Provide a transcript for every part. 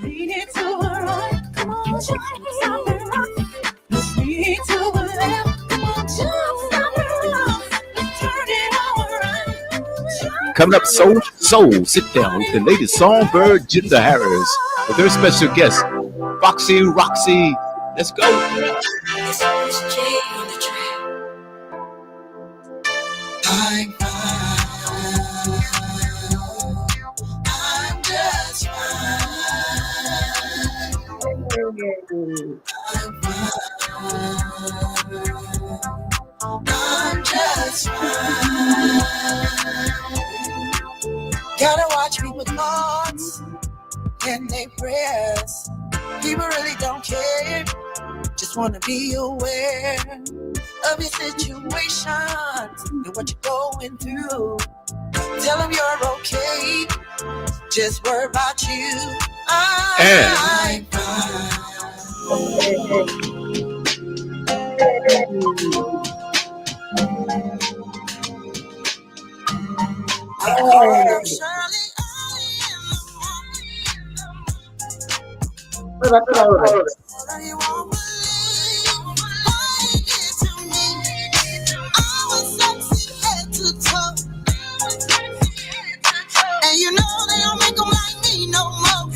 Lean it to the right, come on, stop and rock. Lean it to the left, come on, stop and rock. Turn it all around. Coming up, Soul, sit down with the lady Songbird, Jinda Harris, with her special guest, Foxy, Roxy. Let's go. I'm just gotta watch people's thoughts and their prayers. People really don't care. Just wanna be aware of your situations and what you're going through. Tell them you're okay. Just worry about you. I'm fine. And you know they don't make them like me no more.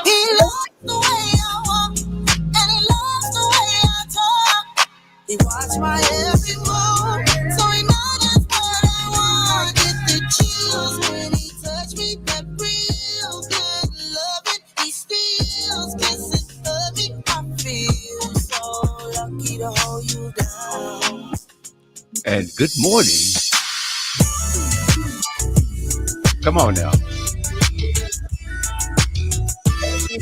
He loves the way I walk, and he loves the way I talk. He watched my every move, so he knows just what I want. Get the chills when he touch me, that real good loving. He steals, kisses, love me. I feel so lucky to hold you down. And good morning. Come on now. Good in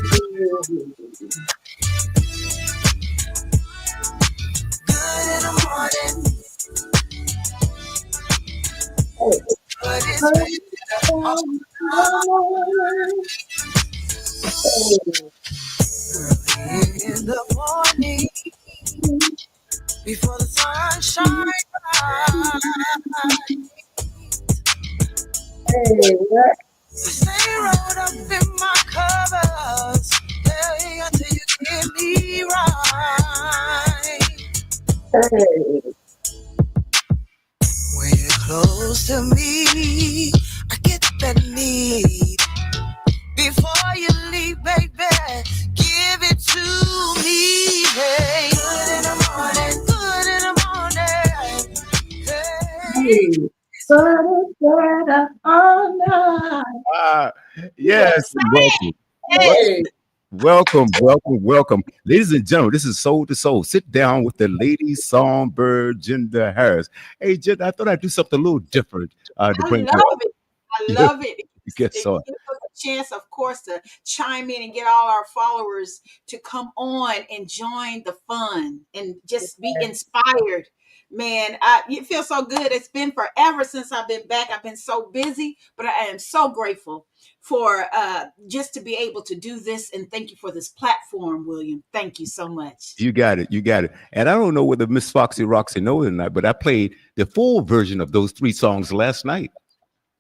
the morning, but it's in the morning, before the sun shines. Stay rolled up in my covers, hey, until you get me right. When you're close to me, I get that need. Before you leave, baby, give it to me, hey. Good in the morning, good in the morning, hey. Yes, welcome. Hey, Welcome. Ladies and gentlemen, this is Soul to Soul. Sit down with the lady Songbird, Jinda Harris. Hey, Jinda, I thought I'd do something a little different to I bring love it. I you. love it. Guess It so. gives us a chance, of course, to chime in and get all our followers to come on and join the fun and just be inspired. Man, it feels so good. It's been forever since I've been back. I've been so busy, but I am so grateful for just to be able to do this. And thank you for this platform, William. Thank you so much. You got it. And I don't know whether Miss Foxy Roxy knows it or not, but I played the full version of those 3 songs last night.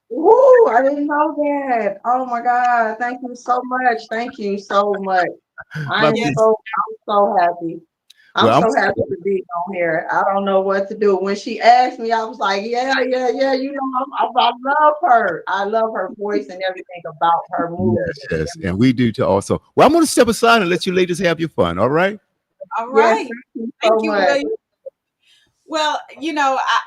Woo, I didn't know that. Oh my God. Thank you so much. Thank you so much. My Yes. I'm so happy. I'm Well, so happy to be on here. I don't know what to do. When she asked me, I was like, yeah. You know, I love her. I love her voice and everything about her movie. yes, and we do too also. Well, I'm going to step aside and let you ladies have your fun. All right. All Yes, right. thank you so Thank you, much. William. Well,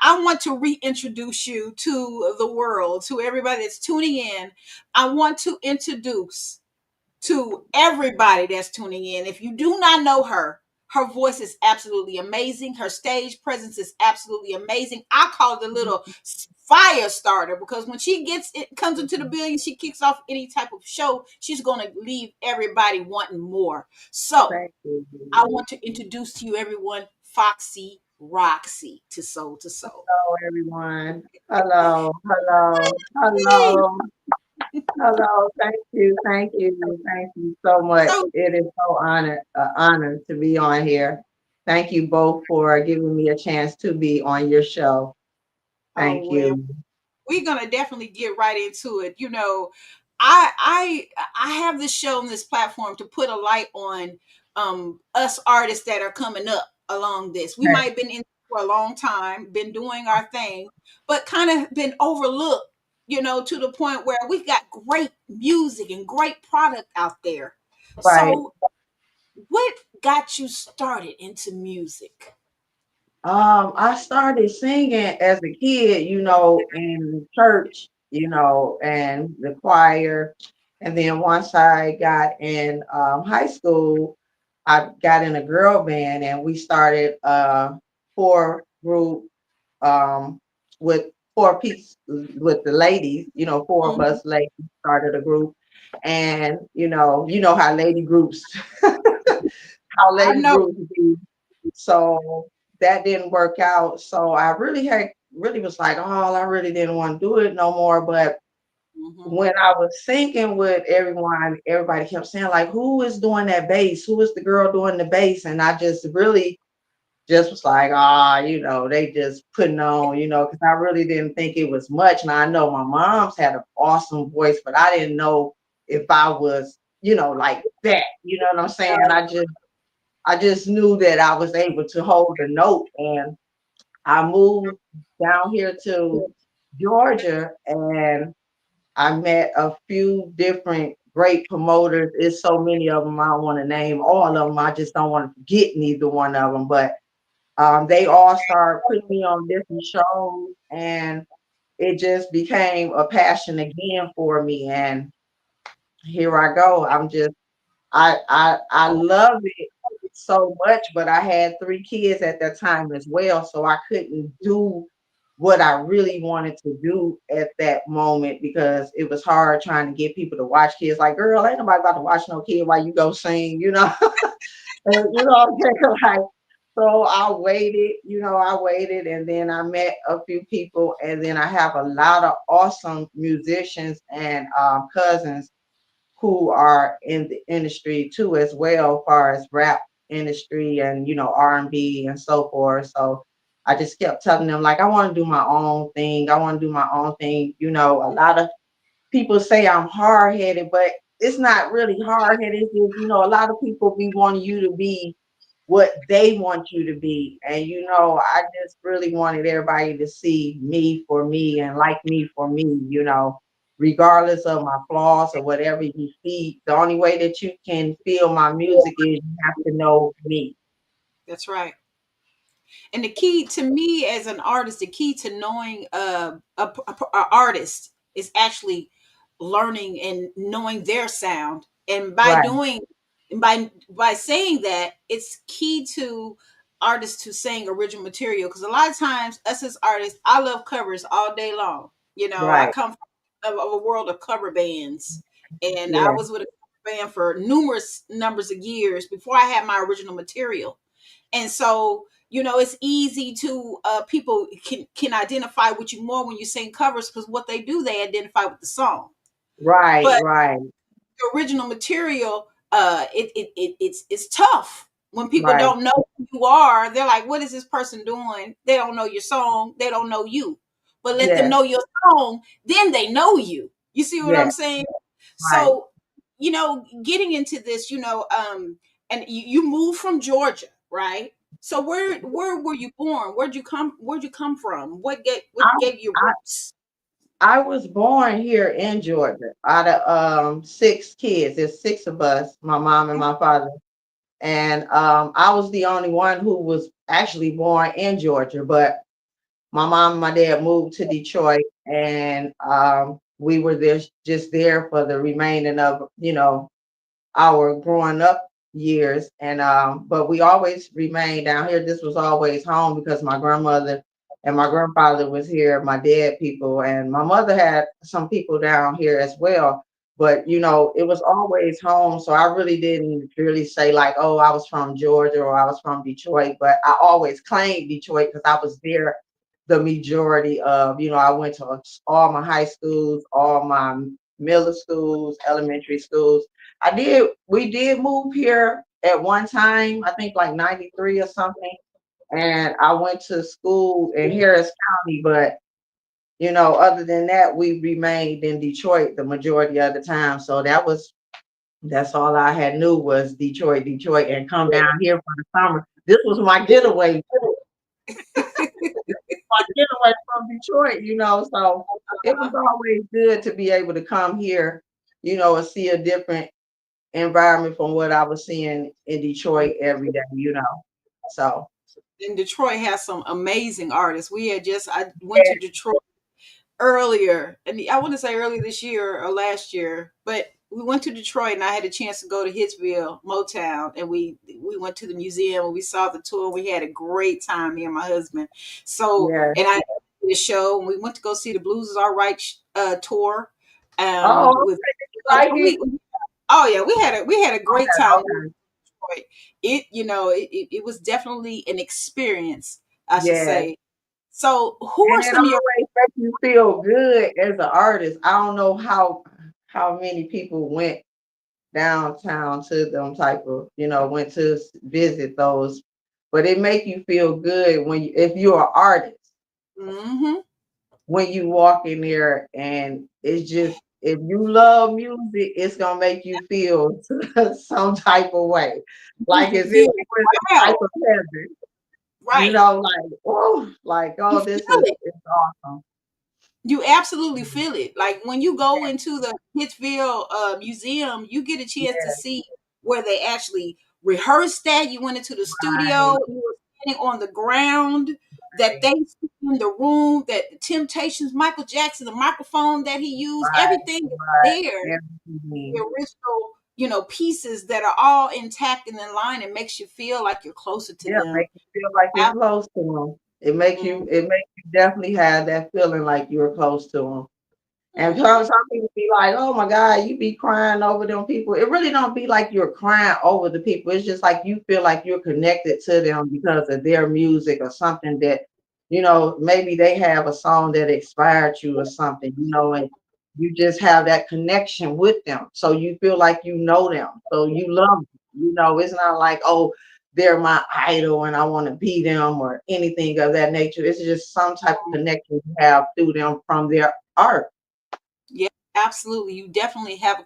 I want to reintroduce you to the world, to everybody that's tuning in. I want to introduce to everybody that's tuning in. If you do not know her, her voice is absolutely amazing. Her stage presence is absolutely amazing. I call it a little fire starter because when she comes into the building, she kicks off any type of show. She's going to leave everybody wanting more. So Thank you. I want to introduce to you everyone, Foxy Roxy to Soul to Soul. Hello, everyone. Hello. Hello, thank you so much. So, It is so honor to be on here. Thank you both for giving me a chance to be on your show. oh Thank well, you. we're gonna definitely get right into it. I have this show and this platform to put a light on us artists that are coming up along this. We might have been in for a long time, been doing our thing, but kind of been overlooked, to the point where we got great music and great product out there. Right. So what got you started into music? I started singing as a kid, in church, and the choir. And then once I got in high school, I got in a girl band and we started four group um, with four piece with the ladies, four of Mhm. us ladies started a group. And you know how lady groups how I lady know. groups do. So that didn't work out. So I really was like, oh, I really didn't want to do it no more. But Hmm. when I was singing with everyone, everybody kept saying, like, who is doing that bass? Who is the girl doing the bass? And I just really just was like, they just putting on, because I really didn't think it was much. Now I know my mom's had an awesome voice, but I didn't know if I was, like that. You know what I'm saying? I just knew that I was able to hold a note, and I moved down here to Georgia, and I met a few different great promoters. It's so many of them. I don't want to name all of them. I just don't want to forget neither one of them. But they all started putting me on different shows, and it just became a passion again for me. And here I go. I love it so much, but I had three kids at that time as well, so I couldn't do what I really wanted to do at that moment because it was hard trying to get people to watch kids. Like, girl, ain't nobody about to watch no kid while you go sing, And what I'm saying? Like, so I waited, and then I met a few people, and then I have a lot of awesome musicians and cousins who are in the industry too as well, as far as rap industry and R&B and so forth. So I just kept telling them, like, I want to do my own thing. I want to do my own thing. A lot of people say I'm hard headed, but it's not really hard headed. It's just, a lot of people be wanting you to be what they want you to be. And I just really wanted everybody to see me for me and like me for me, regardless of my flaws or whatever you see. The only way that you can feel my music is you have to know me. That's right. And the key to me as an artist, the key to knowing a artist is actually learning and knowing their sound. And Right, by saying that, it's key to artists to sing original material, because a lot of times us as artists, I love covers all day long. I right. come from a world of cover bands, and I Yeah, was with a cover band for numerous numbers of years before I had my original material. And so, it's easy to people can identify with you more when you sing covers, because what they do, they identify with the song. right, But right, the original material, it's tough when people right. don't know who you are. They're like, what is this person doing? They don't know your song, they don't know you. But let them Yeah, know your song, then they know you. You see what yeah, I'm saying? right. So, getting into this, and you moved from Georgia, right? So where were you born? Where'd you come from? What I, gave you I roots? I was born here in Georgia out of six kids. There's six of us, my mom and my father. And I was the only one who was actually born in Georgia, but my mom and my dad moved to Detroit, and we were there just there for the remaining of our growing up years. And but we always remained down here. This was always home because my grandmother and my grandfather was here, my dad people, and my mother had some people down here as well. But it was always home. So I really didn't really say like, oh, I was from Georgia or I was from Detroit, but I always claimed Detroit because I was there the majority of, I went to all my high schools, all my middle schools, elementary schools. We did move here at one time, I think like 93 or something. And I went to school in Harris County, but Other than that, we remained in Detroit the majority of the time. So that's all I had knew was Detroit, Detroit, and come down here for the summer. This was my getaway, my getaway from Detroit, So it was always good to be able to come here, and see a different environment from what I was seeing in Detroit every day. So And Detroit has some amazing artists. I went yeah, to Detroit earlier, and I want to say earlier this year or last year, but we went to Detroit, and I had a chance to go to Hitsville, Motown, and we went to the museum and we saw the tour. We had a great time, me and my husband. So, yeah. and I did the show, and we went to go see the Blues Is All Right tour. Oh, With you like it? oh yeah, we had a great Okay, time. okay. Detroit. It was definitely an experience, I should Yeah. say. So, who And are it some of your always makes you feel good as an artist. I don't know how many people went downtown to them type of, went to visit those, but it make you feel good if you're an artist, hmm when you walk in there, and it's just, if you love music, it's gonna make you feel some type of way, make like you as if you feel were in a proud, type of heaven, right? like, You oh, feel this is it. it's awesome. You absolutely feel it. Like when you go into the Hitsville Museum, you get a chance to Yeah, see where they actually rehearsed that. You went into the studio, right, you were standing on the ground, that they sit in the room, that the Temptations, Michael Jackson, the microphone that he used, right, everything is there. right. The Everything. original, pieces that are all intact and in line. It makes you feel like you're closer to Yeah, them. make you feel like you're close to them. It make Mhm, you it makes you definitely have that feeling like you're close to them. And mhm. some people be like, "Oh my God, you be crying over them people." It really don't be like you're crying over the people. It's just like you feel like you're connected to them because of their music or something that, maybe they have a song that inspired you or something, and you just have that connection with them. So you feel like you know them. So you love them. It's not like, oh, they're my idol and I want to be them or anything of that nature. It's just some type of connection you have through them from their art. Yeah, absolutely. You definitely have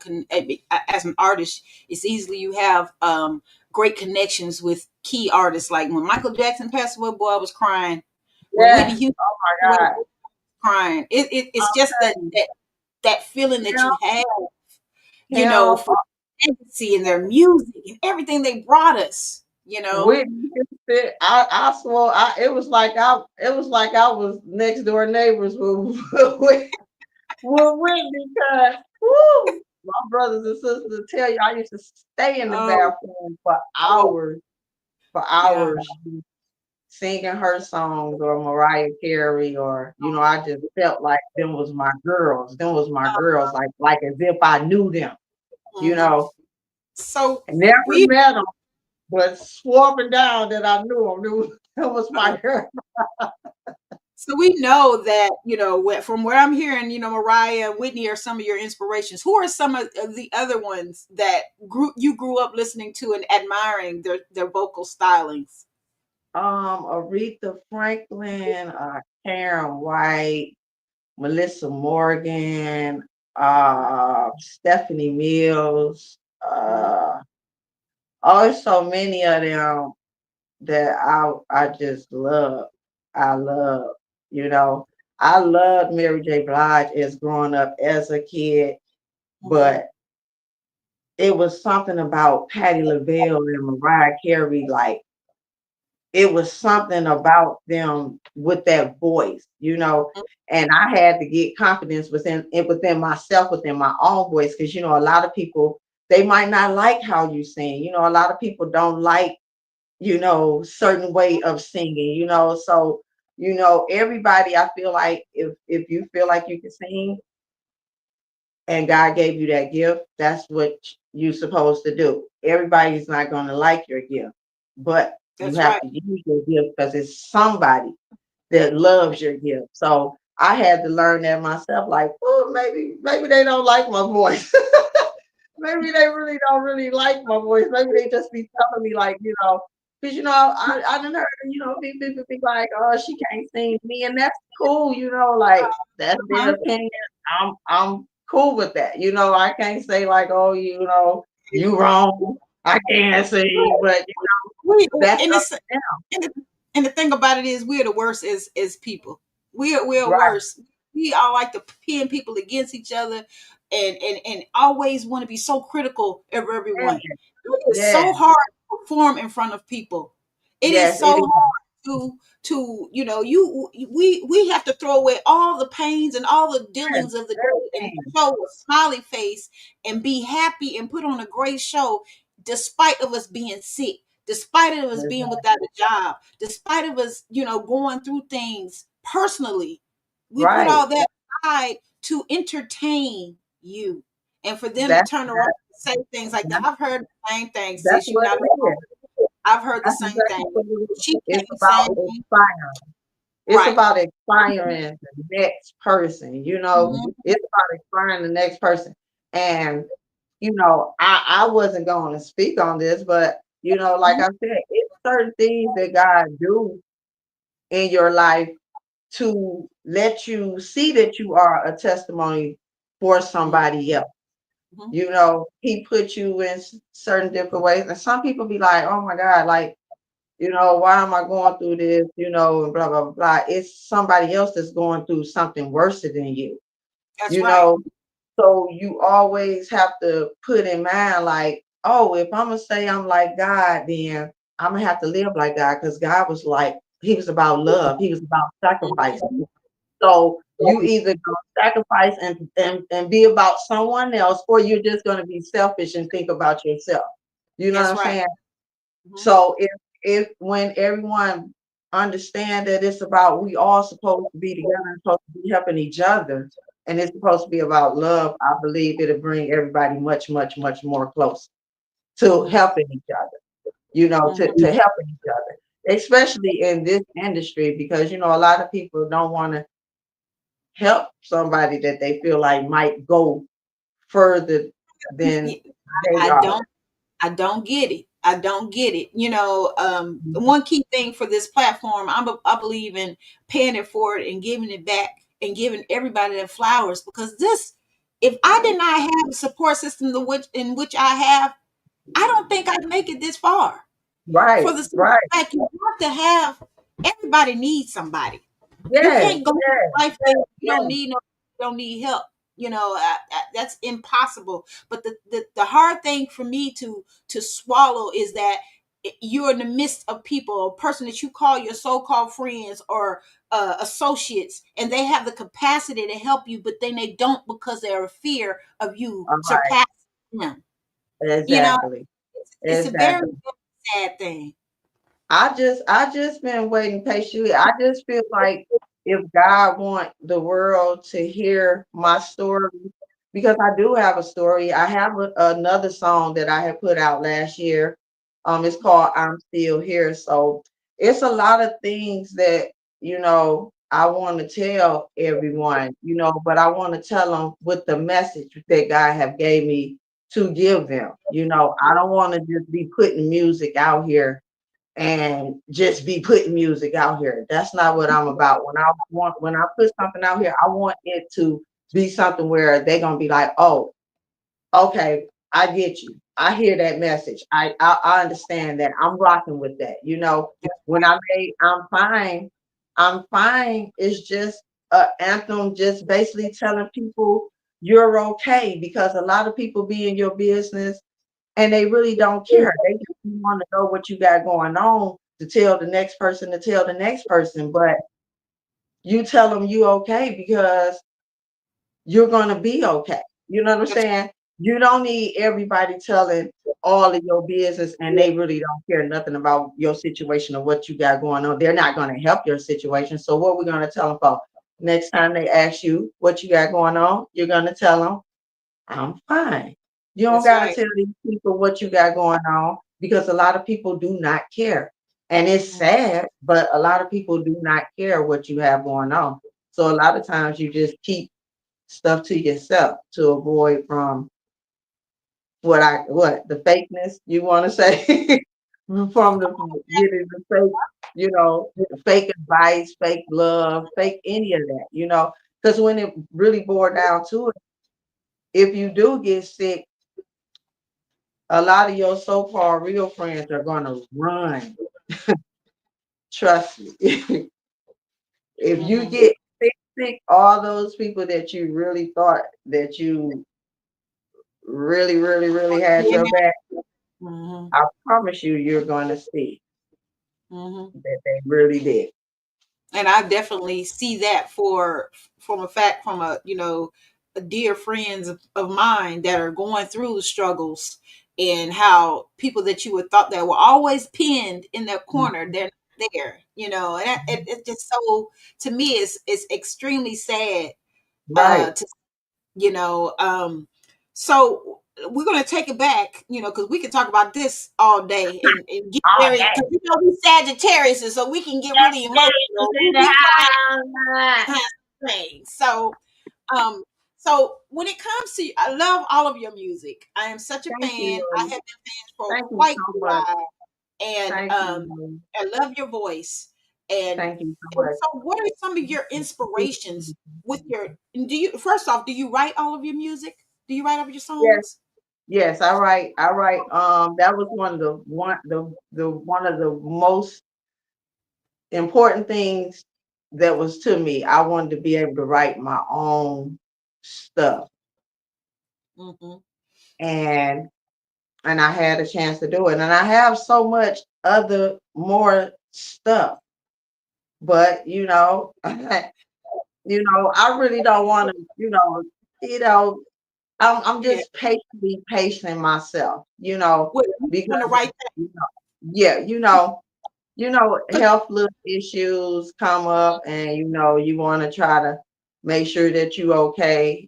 as an artist. It's easily you have great connections with key artists. Like when Michael Jackson passed away, boy, I was crying. When Whitney Yeah. Houston Oh passed away, I my God. was crying. It's I'm just that telling you, that feeling that him, you have, him, for legacy and their music and everything they brought us. Whitney Houston. I swore, it was like I was next door neighbors with with Whitney, because woo, my brothers and sisters tell you I used to stay in the Oh, bathroom oh, for yeah. hours, singing her songs or Mariah Carey, or I just felt like them was my girls. Them was my girls, like as if I knew them. You Mhm. know, So I never we met them, but swore up and down that I knew them. It was my girl. So we know that, from where I'm hearing, Mariah and Whitney are some of your inspirations. Who are some of the other ones that you grew up listening to and admiring their vocal stylings? Aretha Franklin, Karen White, Melissa Morgan, Stephanie Mills. Oh, there's so many of them that I just love. I love, you know. I loved Mary J. Blige as growing up as a kid, Mhm. but it was something about Patti LaBelle and Mariah Carey, like it was something about them with that voice. And I had to get confidence within myself, within my own voice, because a lot of people, they might not like how you sing. A lot of people don't like, certain way of singing, so everybody, I feel like if you feel like you can sing and God gave you that gift, that's what you're supposed to do. Everybody's not going to like your gift, but you That's have right. to use your gift because it's somebody that loves your gift. So I had to learn that myself. Like, oh, maybe they don't like my voice. Maybe they really don't really like my voice. Maybe they just be telling me like, Because I done heard people be like, oh, she can't sing to me, and that's cool, like that's their Uh-huh. opinion. I'm cool with that. I can't say like, oh, you wrong. I can't sing, but We that's and up it's to them. and the thing about it is we're the worst as people. We're Right. worse. We all like to pin people against each other and always want to be so critical of everyone. Yeah. It is Yeah. so hard to perform in front of people. It is Yes, so it is. hard to we have to throw away all the pains and all the Yes, dealings of the day and everything. show a smiley face and be happy and put on a great show despite of us being sick, despite of us being Exactly. without a job, despite of us, going through things personally. We put Right. all that aside to entertain you. And for them to That's turn around and say things like that. that's, I've heard the same thing, that's sis. You what not it is. I've heard the That's same exactly thing. what it is. She It's can't about sing. inspiring. It's Right. about inspiring the next person. Mhm. It's about inspiring the next person. And I wasn't going to speak on this, but like Mhm. I said, it's certain things that God do in your life to let you see that you are a testimony for Mhm. somebody else. Mhm. He put you in certain different ways. And some people be like, oh my God, like, why am I going through this? And blah, blah, blah. It's somebody else that's going through something worse than you, That's you right. know. So you always have to put in mind, like, oh, if I'm gonna say I'm like God, then I'm gonna have to live like God, because God was like, He was about love, He was about sacrifice. Mhm. So you either gonna sacrifice and be about someone else, or you're just gonna be selfish and think about yourself. You know what That's I'm right. saying? Mhm. So if when everyone understand that it's about, we all supposed to be together and supposed to be helping each other, and it's supposed to be about love, I believe it'll bring everybody much, much, much more close to Mhm. helping each other, Mhm. to helping each other, especially in this industry, because a lot of people don't want to help somebody that they feel like might go further than they I are. don't I don't get it. I don't get it. One key thing for this platform, I believe in paying it forward and giving it back and giving everybody their flowers because if I did not have the support system in which I have, I don't think I'd make it this far. For Right, the simple right. fact you have to have everybody needs somebody. You Yes, can't go yes, through life saying you don't yes. need no, you don't need help. That's impossible. But the hard thing for me to swallow is that you're in the midst of people, a person that you call your so-called friends or associates, and they have the capacity to help you, but then they don't because they're a fear of you All right. surpassing them. You know, Exactly. it's a very, Exactly. very sad thing. I just been waiting patiently. I just feel like if God want the world to hear my story, because I do have a story. I have another song that I had put out last year. It's called "I'm Still Here." So it's a lot of things that I want to tell everyone. But I want to tell them with the message that God have gave me to give them. I don't want to just be putting music out here and just be putting music out here. That's not what I'm about. When I put something out here, I want it to be something where they're gonna be like, oh, okay, I get you. I hear that message. I understand that. I'm rocking with that. When I made I'm fine. It's just an anthem, just basically telling people you're okay, because a lot of people be in your business and they really don't care. They just want to know what you got going on to tell the next person to tell the next person. But you tell them you okay because you're gonna be okay. You know what I'm That's saying? You don't need everybody telling all of your business and they really don't care nothing about your situation or what you got going on. They're not gonna help your situation. So what we're gonna tell them for? Next time they ask you what you got going on, you're gonna tell them I'm fine. You don't that's got to right. tell these people what you got going on, because a lot of people do not care. And it's Mhm. sad, but a lot of people do not care what you have going on. So a lot of times you just keep stuff to yourself to avoid from what the fakeness you want to say. from the getting the fake, the fake advice, fake love, fake any of that, because when it really boiled down to it, if you do get sick, a lot of your so-called real friends are gonna run. Trust me. If you Mm-hmm. get sick, all those people that you really thought that you really, really, really had your back, Mm-hmm. I promise you, you're gonna see Mm-hmm. that they really did. And I definitely see that from a fact from a a dear friends of mine that are going through struggles, and how people that you would thought that were always pinned in their corner, they're not there, and it's just so, to me, it's extremely sad, Right. to you know so we're going to take it back, because we can talk about this all day, and get Oh, very, yeah. because we Sagittarius, and so we can get really Sagittarius emotional. in the We house. kind of things. Um so when it comes to, I love all of your music. I am such a Thank fan. I have you. been fans for Thank you quite so a much. while, and Thank you. I love your voice. And Thank you so and much. so, what are some of your inspirations with your? Do you, first off, do you write all of your music? Do you write all of your Yes, songs? yes, I write. I write. That was one of the most important things that was to me. I wanted to be able to write my own stuff, Mm-hmm. and I had a chance to do it. And I have so much other more stuff, but I really don't want to, you know, I'm Yeah. just patiently pacing myself, What you want to because write you know, yeah, that? health little issues come up, and you want to try to make sure that you okay.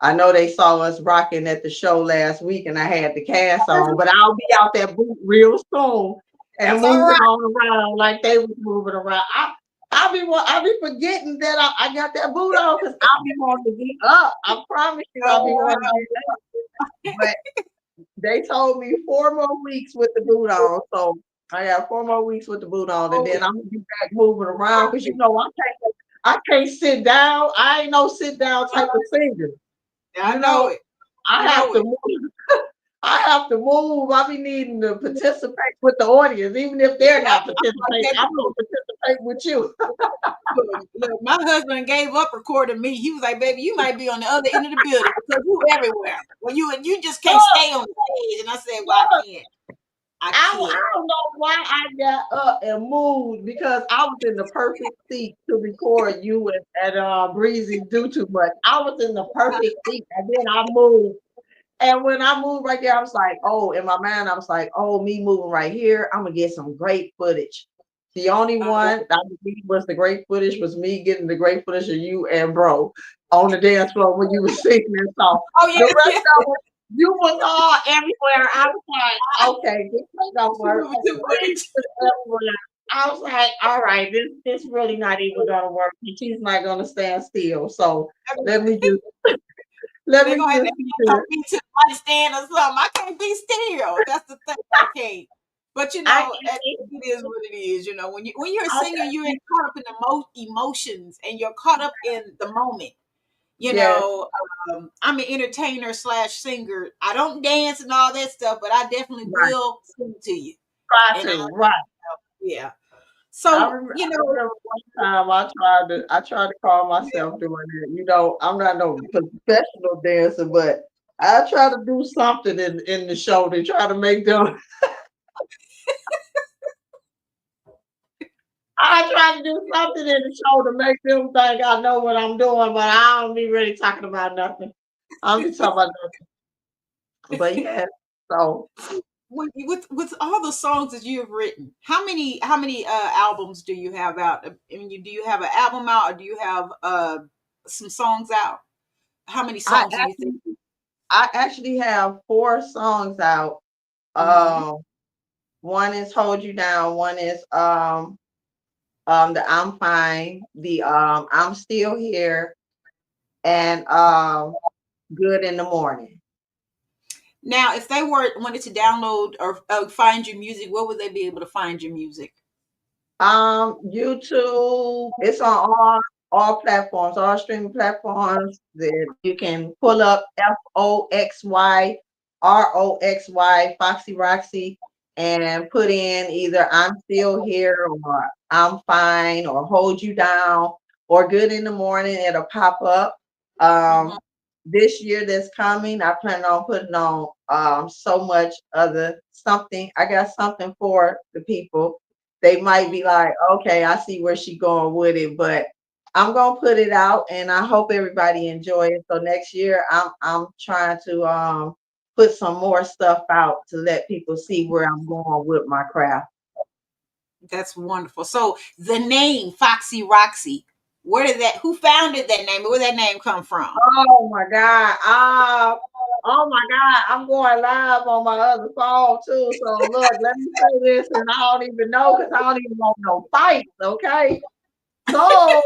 I know they saw us rocking at the show last week, and I had the cast on, but I'll be out that boot real soon and That's all moving right. on around like they was moving around. I'll be forgetting that I got that boot on because I'll be wanting to get up. I promise you, I'll be wanting to get up. But they told me 4 more weeks with the boot on, so I got 4 more weeks with the boot on, and Oh, then I'm gonna be back moving around because I can't sit down. I ain't no sit down type of singer. I You know know, it. I I have know to it. move. I have to move. I be needing to participate with the audience, even if they're Yep, not I'm like participating. that I'm too. gonna participate with you. Look, my husband gave up recording me. He was like, "Baby, you might be on the other end of the building because you everywhere. Well, you just can't Look, stay on stage." And I said, "Well, I look. can't. I I can't." don't know why I got up and moved because I was in the perfect seat to record you and Breezy do too much. I was in the perfect seat, and then I moved. And when I moved right there, I was like, oh, in my mind, I was like, oh, me moving right here, I'm gonna get some great footage. The only Uh, one that was the great footage was me getting the great footage of you and bro on the dance floor when you were singing that song. oh The yeah, rest yeah. of it, you was all everywhere. I was like, okay, this ain't gonna She work. moving too Breeze much. was everywhere. I was like, all right, this really not even gonna work. She's not gonna stand still. So let me just let They're me gonna have to just have keep me it. come me to the mic stand or something. I can't be still. That's the thing. I can't. But I it is what it is. When you're a singer, okay. you're caught up in emotions, and you're caught up in the moment. you Yes, know, I'm an entertainer slash singer. I don't dance and all that stuff, but I definitely right. will sing to you. Try And to, right. yeah. I So, remember, I remember one time I tried to call myself doing it. I'm not no professional dancer, but I try to do something in the show to try to make them. I try to do something in the show to make them think I know what I'm doing, but I don't be really talking about nothing. I don't be talking about nothing. But yeah, so with all the songs that you have written, how many albums do you have out? I mean, do you have an album out, or do you have some songs out? How many I songs do you think? actually I actually have 4 songs out. Mm-hmm. Um, One is Hold You Down, one is the I'm Fine, the I'm Still Here, and Good in the Morning. Now, if they wanted to download or find your music, where would they be able to find your music? YouTube. It's on all platforms, all streaming platforms. That you can pull up FOXY Foxy Roxy and put in either I'm still here or I'm fine or hold you down or good in the morning. It'll pop up. Mhm. Um, this year that's coming, I plan on putting on so much other something. I got something for the people. They might be like, okay, I see where she going with it, but I'm gonna put it out and I hope everybody enjoy it. So next year I'm trying to put some more stuff out to let people see where I'm going with my craft. That's wonderful. So the name Foxy Roxy, where did that? Who founded that name? Where did that name come from? Oh my God. Oh my God. I'm going live on my other phone too. So look, let me say this and I don't even know because I don't even want no fights, okay? So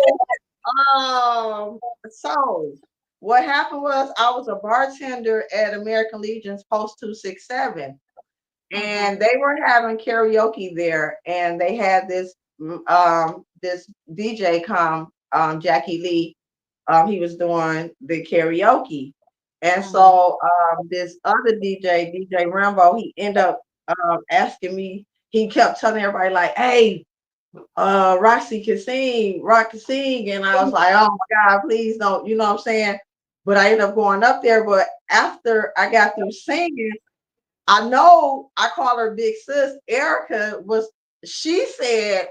Um, so what happened was I was a bartender at American Legion's Post 267, Mm-hmm. and they were having karaoke there, and they had this DJ come, Jackie Lee. He was doing the karaoke. And Mm-hmm. so this other DJ Rambo, he ended up asking me, he kept telling everybody, like, hey, Roxy can sing, Rock can sing. And I was like, oh my God, please don't, you know what I'm saying? But I ended up going up there. But after I got through singing, I know I call her big sis. Erica she said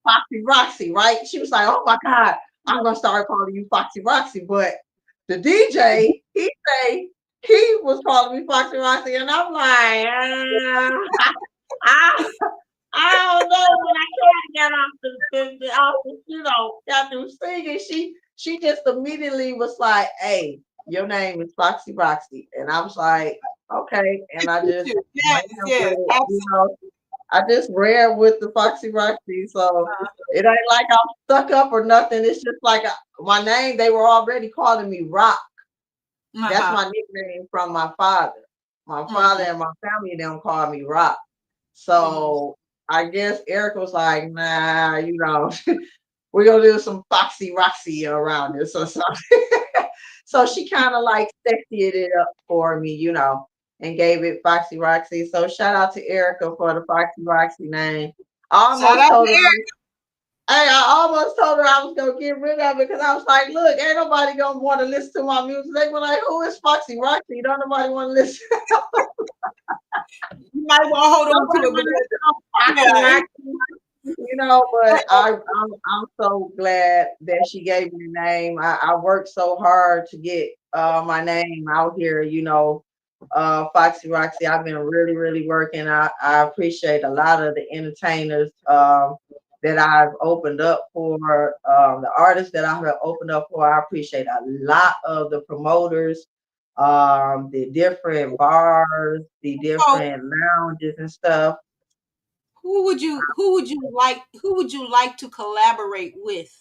Foxy Roxy, right? She was like, oh my God, I'm gonna start calling you Foxy Roxy. But the DJ, he say he was calling me Foxy Roxy, and I'm like, I I don't know when I tried to get off got through singing. She just immediately was like, "Hey, your name is Foxy Roxy," and I was like, "Okay," and I just Yes, ran with yes, it, absolutely. I just ran with the Foxy Roxy, so it ain't like I'm stuck up or nothing. It's just like my name. They were already calling me Rock. That's Uh-huh. my nickname from my father. My father Mm-hmm. and my family don't call me Rock. Mm-hmm. So I guess Eric was like, nah, we're gonna do some Foxy Roxy around this or something. So she kind of like sexied it up for me, and gave it Foxy Roxy. So shout out to Erica for the Foxy Roxy name. I Shout almost out told to her Eric. I almost told her I was gonna get rid of it because I was like, look, ain't nobody gonna want to listen to my music. They were like, who is Foxy Roxy? Don't nobody want to listen. You might want to hold on to Nobody it want to listen because to Foxy yeah, Roxy. But I'm so glad that she gave me the name. I worked so hard to get my name out here, Foxy Roxy. I've been really, really working. I appreciate a lot of the entertainers that I've opened up for, the artists that I have opened up for. I appreciate a lot of the promoters, the different bars, the so different lounges and stuff. who would you like to collaborate with?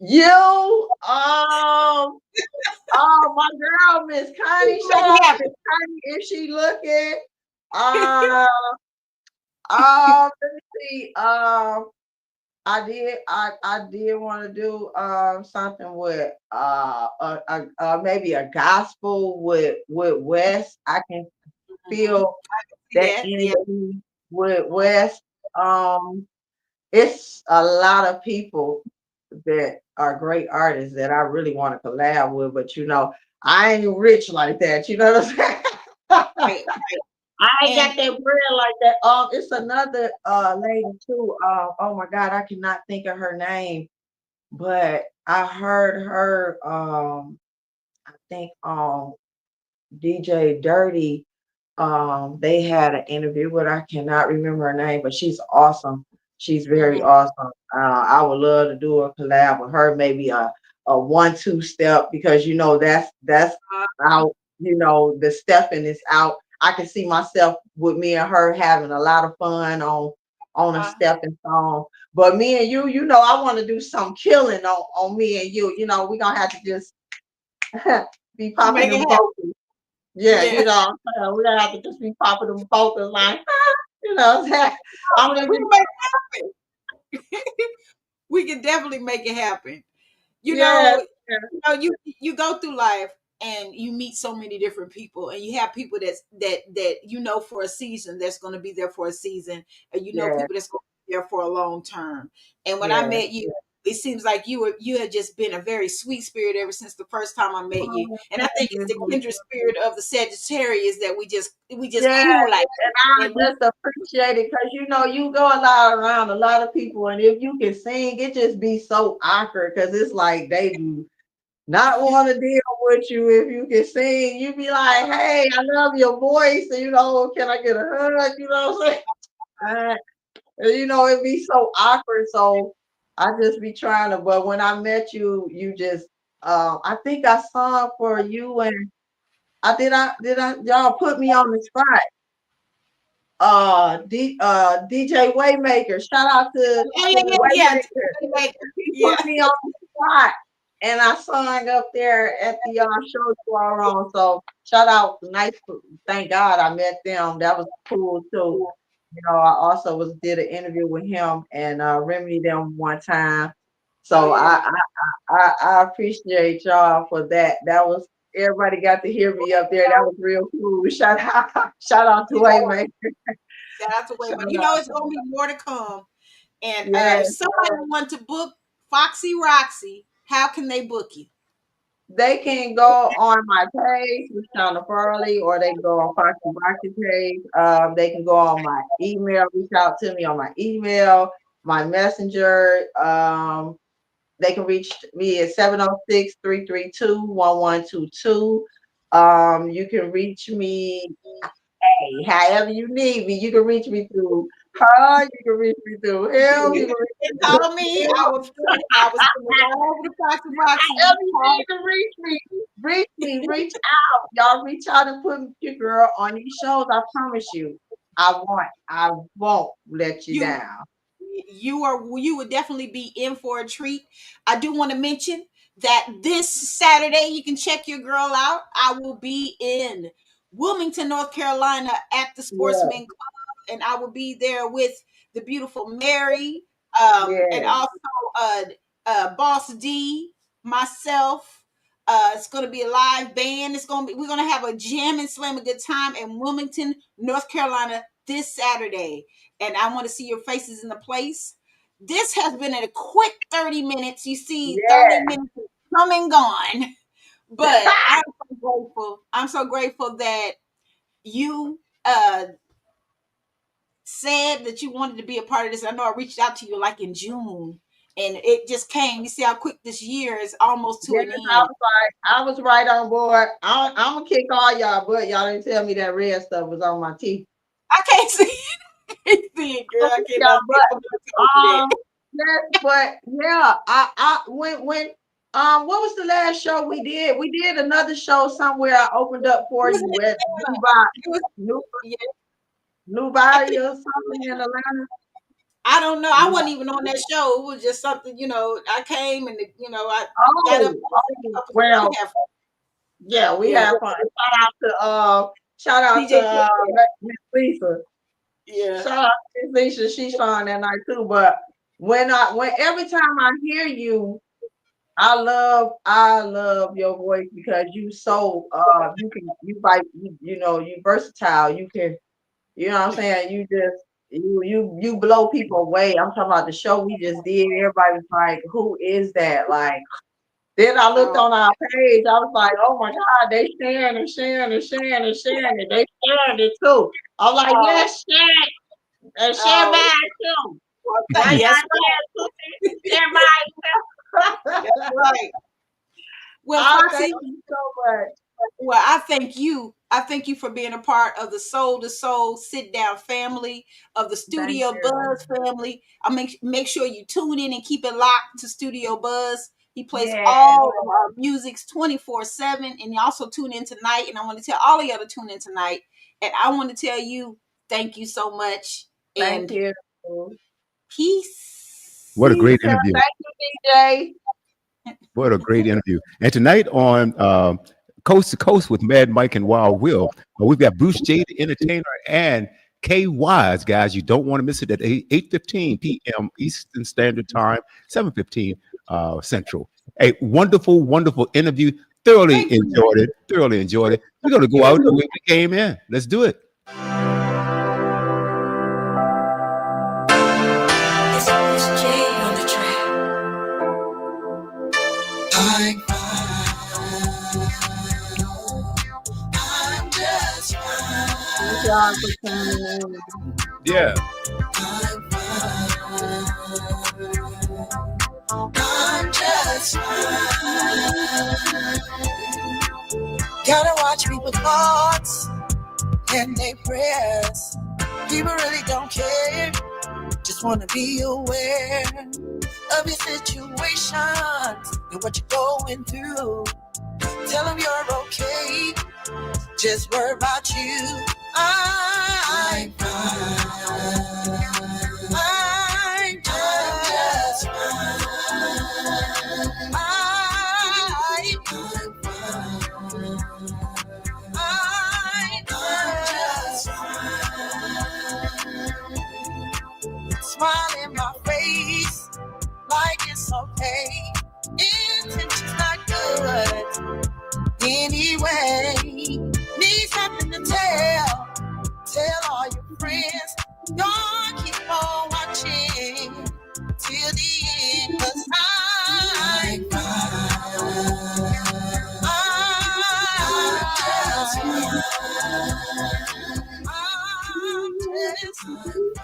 You, oh, my girl, Miss Connie. Shout Make out it to happen. Miss Connie if she looking. Uh, let me see. I did want to do something with maybe a gospel with West. I can Mm-hmm. feel See that that? Yeah. energy with West. Um, it's a lot of people that are great artists that I really want to collab with, but I ain't rich like that. You know what I'm saying? Right. I ain't And got that bread like that. It's another lady too. Oh my God, I cannot think of her name, but I heard her. I think DJ Dirty. They had an interview with her. I cannot remember her name, but she's awesome. She's very mhm. awesome. I would love to do a collab with her, maybe a 1-2 step because that's Uh, out. The stepping is out. I can see myself with me and her having a lot of fun on a uh, stepping song. But me and you, I want to do some killing on me and you. We're gonna have to just be popping make it them happen. vocals. Yeah, Yeah. we don't have to just be popping them focus like, you know, I'm gonna We be, can make we can definitely make it happen. You yeah, know, you go through life and you meet so many different people, and you have people that you know for a season that's going to be there for a season, and you know yeah, people that's going to be there for a long term. And when I yeah. met you, it seems like you had just been a very sweet spirit ever since the first time I met you. Oh, And I think it's the yeah. kindred spirit of the Sagittarius that we just Yeah, cool like and I and we, just appreciate it because you go a lot around a lot of people, and if you can sing, it just be so awkward because it's like they do not want to deal with you. If you can sing, you be like, "Hey, I love your voice," and can I get a hug? You know what I'm saying? And, it'd be so awkward. So I just be trying to. But when I met you, you just, I think I saw for you, and y'all put me on the spot. DJ Waymaker. Shout out to oh yeah, Waymaker. like, He yeah. put me on the spot, and I sung up there at the show you are on. So shout out, nice. Thank God I met them. That was cool too. I also did an interview with him and Remedy them one time. Oh So yeah. I appreciate y'all for that. That was everybody got to hear me up there. That was real cool. Shout out to Waymaker. Shout out to Shout Wayman. You know out. it's gonna be more to come. And Yeah. if somebody want to book Foxy Roxy, how can they book you? They can go on my page, Shauna Farley, or they can go on Foxy Rocky page. They can go on my email, reach out to me on my email, my messenger. They can reach me at 706-332-1122. You can reach me, hey, however you need me. You can reach me through her, you can reach me through him, you You can reach can me through call me. I was send it all over to Foxy Roxy. You however can you call need to reach me. Reach me, reach out. Y'all reach out and put your girl on these shows. I promise you. I won't let you you. down. You would definitely be in for a treat. I do want to mention that this Saturday you can check your girl out. I will be in Wilmington, North Carolina at the Yeah, Sportsman, and I will be there with the beautiful Mary, and yeah, also Boss D, myself. It's going to be a live band. We're going to have a jam and slam a good time in Wilmington, North Carolina this Saturday, and I want to see your faces in the place. This has been a quick 30 minutes. You see, 30 yeah. minutes come and gone, but I'm so grateful. I'm so grateful that you said that you wanted to be a part of this. I know I reached out to you like in June, and it just came. You see how quick this year is almost to Yes, an end. I was right on board. I'm gonna kick all y'all, but y'all didn't tell me that red stuff was on my teeth. I can't see it. I can't see it, girl. I Yeah, cannot see it. I'm not telling you um, that. yes, but yeah, I when what was the last show we did? We did another show somewhere. I opened up It for was in you at Atlanta. It was, New yeah. New I Body think or something in Atlanta. I don't know. I Yeah. wasn't even on that show. It was just something, I came and I got up Oh, there and sang a couple songs. well, We have fun. yeah, we Yeah. had fun. Shout out to DJ Khaled. Miss Lisa. Yeah. Shout out to Miss Lisa. She sung that night too. But when every time I hear you, I love your voice because you so you like you versatile. You can what I'm saying? You just you blow people away. I'm talking about the show we just did. Everybody was like, "Who is that?" Like, then I looked Oh, on our page. I was like, "Oh my God, they sharing and sharing and sharing and sharing it. They sharing it too." I'm like, oh, "Yes, share it and share oh. mine too. Well, Why y'all yes, share too? Share mine that's too." right. Well, I thank Foxy, you so much. well, I thank you. I thank you for being a part of the Soul to Soul Sit Down family, of the Thank Studio you. Buzz family. I make sure you tune in and keep it locked to Studio Buzz. He plays Yeah, all of our musics 24/7, and you also tune in tonight. And I want to tell all of y'all to tune in tonight. And I want to tell you, thank you so much, thank and you. What a peace. great Peace interview. out. Thank you, DJ. What a great interview. And tonight on Coast to Coast with Mad Mike and Wild Will. We've got Bruce J, the entertainer, and K Wise, guys. You don't want to miss it at 8:15 p.m. Eastern Standard Time, 7:15 Central. A wonderful, wonderful interview. Thoroughly Thank you. enjoyed it. Thoroughly enjoyed it. We're going to go out the way we came in. Let's do it. It's Bruce J on the track. I'm just Thank fine. y'all for coming in. Yeah. I'm just fine. Gotta watch people's thoughts and their prayers. People really don't care. Just wanna be aware of your situations and what you're going through. Tell them you're okay. Just worry about you. I'm fine. I'm just fine. I'm just fine. Smile in my face like it's okay. Intention's not good anyway. Need something to tell all your friends. Don't keep on watching till the end, 'cause I'm fine. I'm just fine. I'm just fine.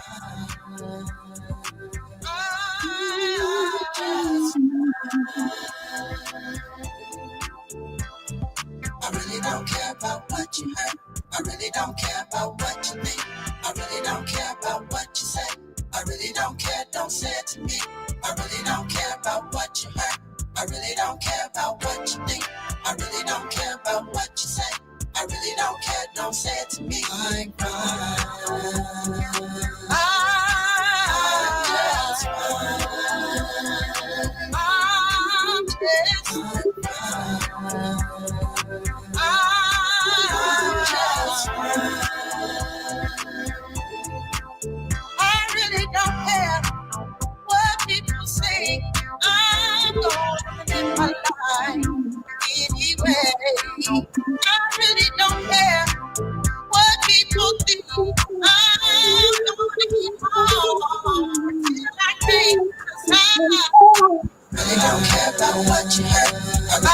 I really don't care about what you heard. I really don't care about what you think. I really don't care about what you say. I really don't care, don't say it to me. I really don't care about what you heard. I really don't care about what you think. I really don't care about what you say. I really don't care, don't say it to me. I'm fine. I'm just fine. I'm just fine. I'm just fine. I really don't care what people say. I'm gonna live my life anyway. I really don't care what people do. I'm gonna keep on till I can't. 'Cause I really don't care about what you heard. I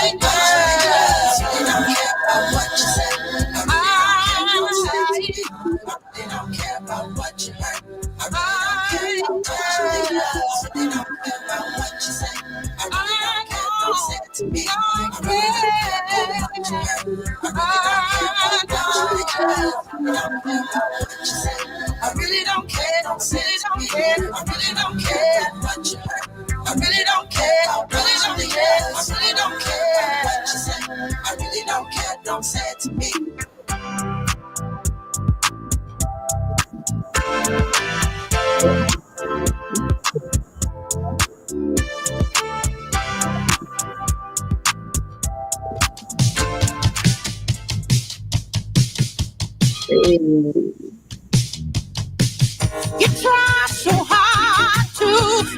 really don't care about what you heard. I really don't care about what you said. I really don't care about what you said. I really don't care about what you said. I really don't care, don't say it to me. I really don't care about what you heard. I really don't care, don't say it to me. I really don't care what you heard. I really don't care, I really don't care, I really don't care what you say. I really don't care, don't say it to me. You try so hard to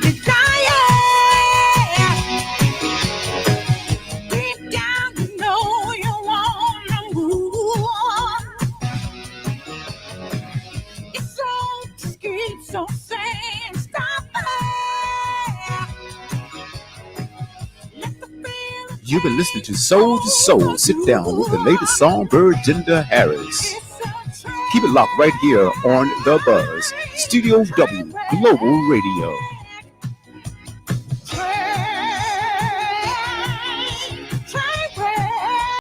deny it. Deep down, you know you wanna move on. It's so discreet, so saying stop it. Let the feeling You've been listening to Soul to Soul. Sit down with the latest Songbird, Jinda Harris. Keep it locked right here on The Buzz, Studio W, Global Radio.